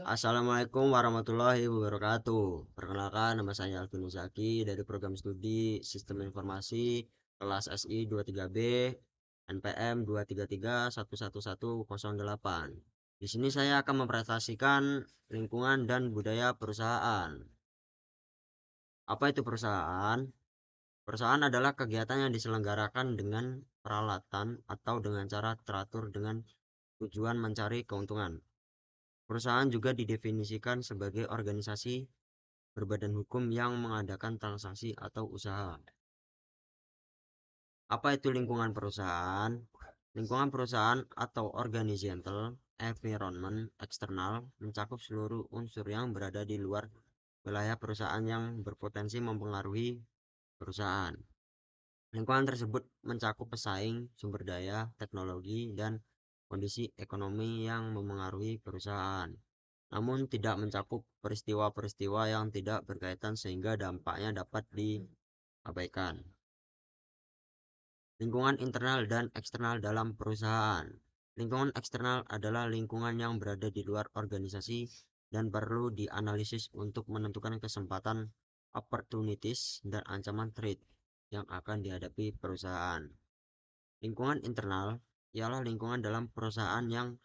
Assalamualaikum warahmatullahi wabarakatuh. Perkenalkan, nama saya Alvin Zaki dari program studi Sistem Informasi kelas SI 23B NPM 233111108. Di sini saya akan mempresentasikan lingkungan dan budaya perusahaan. Apa itu perusahaan? Perusahaan adalah kegiatan yang diselenggarakan dengan peralatan atau dengan cara teratur dengan tujuan mencari keuntungan. Perusahaan juga didefinisikan sebagai organisasi berbadan hukum yang mengadakan transaksi atau usaha. Apa itu lingkungan perusahaan? Lingkungan perusahaan atau organizational environment eksternal mencakup seluruh unsur yang berada di luar wilayah perusahaan yang berpotensi mempengaruhi perusahaan. Lingkungan tersebut mencakup pesaing, sumber daya, teknologi, dan kondisi ekonomi yang memengaruhi perusahaan, namun tidak mencakup peristiwa-peristiwa yang tidak berkaitan sehingga dampaknya dapat diabaikan. Lingkungan internal dan eksternal dalam perusahaan. Lingkungan eksternal adalah lingkungan yang berada di luar organisasi dan perlu dianalisis untuk menentukan kesempatan, opportunities, dan ancaman threat yang akan dihadapi perusahaan. Lingkungan internal ialah lingkungan dalam perusahaan yang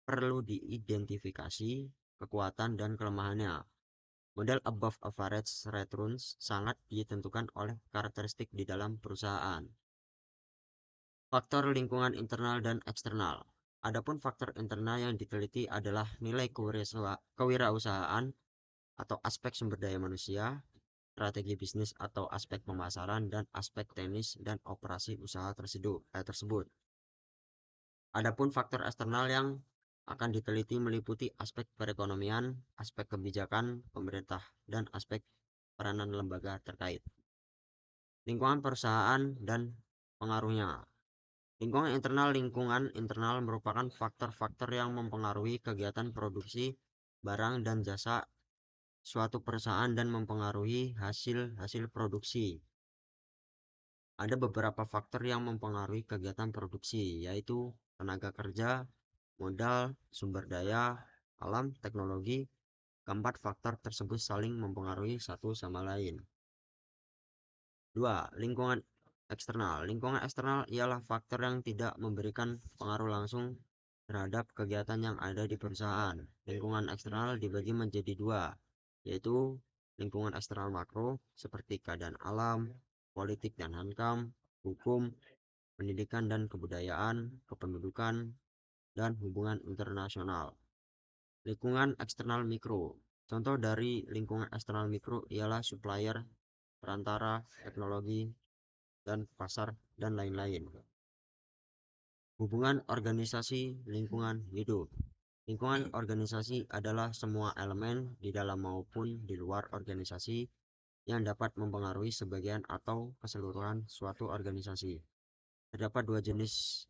perlu diidentifikasi kekuatan dan kelemahannya. Model above average returns sangat ditentukan oleh karakteristik di dalam perusahaan. Faktor lingkungan internal dan eksternal. Adapun faktor internal yang diteliti adalah nilai kewirausahaan atau aspek sumber daya manusia, strategi bisnis atau aspek pemasaran, dan aspek teknis dan operasi usaha tersebut. Adapun faktor eksternal yang akan diteliti meliputi aspek perekonomian, aspek kebijakan pemerintah, dan aspek peranan lembaga terkait. Lingkungan perusahaan dan pengaruhnya. Lingkungan internal merupakan faktor-faktor yang mempengaruhi kegiatan produksi barang dan jasa suatu perusahaan dan mempengaruhi hasil produksi. Ada beberapa faktor yang mempengaruhi kegiatan produksi, yaitu tenaga kerja, modal, sumber daya, alam, teknologi. Keempat faktor tersebut saling mempengaruhi satu sama lain. 2. Lingkungan eksternal. Lingkungan eksternal ialah faktor yang tidak memberikan pengaruh langsung terhadap kegiatan yang ada di perusahaan. Lingkungan eksternal dibagi menjadi dua, yaitu lingkungan eksternal makro seperti keadaan alam, politik dan hankam, hukum, pendidikan dan kebudayaan, kependudukan, dan hubungan internasional. Lingkungan eksternal mikro. Contoh dari lingkungan eksternal mikro ialah supplier, perantara, teknologi, dan pasar, dan lain-lain. Hubungan organisasi lingkungan hidup. Lingkungan organisasi adalah semua elemen di dalam maupun di luar organisasi yang dapat mempengaruhi sebagian atau keseluruhan suatu organisasi. Terdapat dua jenis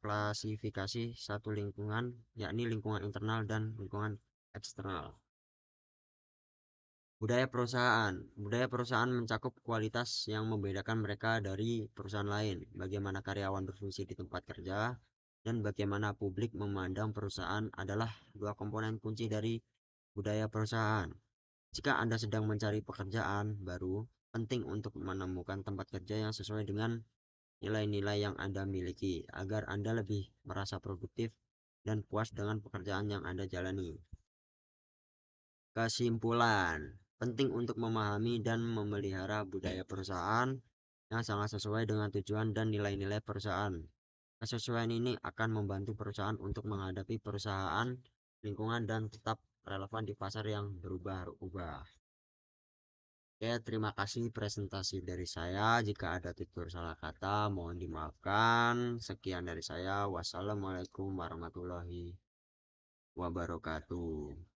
klasifikasi satu lingkungan, yakni lingkungan internal dan lingkungan eksternal. Budaya perusahaan. Budaya perusahaan mencakup kualitas yang membedakan mereka dari perusahaan lain, bagaimana karyawan berfungsi di tempat kerja, dan bagaimana publik memandang perusahaan adalah dua komponen kunci dari budaya perusahaan. Jika Anda sedang mencari pekerjaan baru, penting untuk menemukan tempat kerja yang sesuai dengan nilai-nilai yang Anda miliki, agar Anda lebih merasa produktif dan puas dengan pekerjaan yang Anda jalani. Kesimpulan, penting untuk memahami dan memelihara budaya perusahaan yang sangat sesuai dengan tujuan dan nilai-nilai perusahaan. Kesesuaian ini akan membantu perusahaan untuk menghadapi perusahaan, lingkungan, dan tetap relevan di pasar yang berubah-ubah. Oke, terima kasih presentasi dari saya. Jika ada tutur salah kata, mohon dimaafkan. Sekian dari saya. Wassalamualaikum warahmatullahi wabarakatuh.